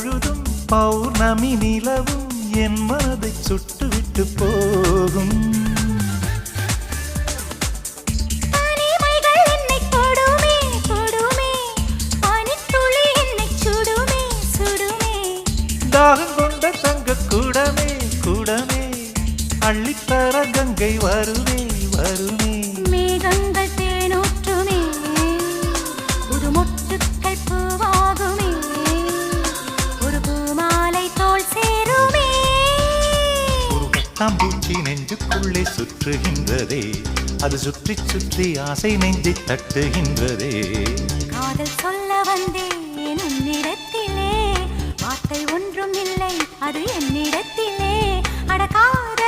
பொழுதும் பௌர்ணமி நிலவும் என் மனதை சுட்டுவிட்டு போகும். தாகம் கொண்ட தங்க கூடமே கூடமே அள்ளித்தர கங்கை வருமே வருமே. மேகங்கள் தேனூற்றுமே புது மொட்டுக்கள் பூவாகுமே ஒரு பூமாலை தோள் சேருமே. ஒரு பட்டாம்பூச்சி நெஞ்சுக்குள்ளே சுற்றுகின்றதே அது சுற்றி சுற்றி ஆசை நெஞ்சை தட்டுகின்றதே. காதல் சொல்ல வந்தேன் உன்னிடத்திலே வார்த்தை ஒன்றும் இல்லை அது என்னிடத்திலே. அட காதல்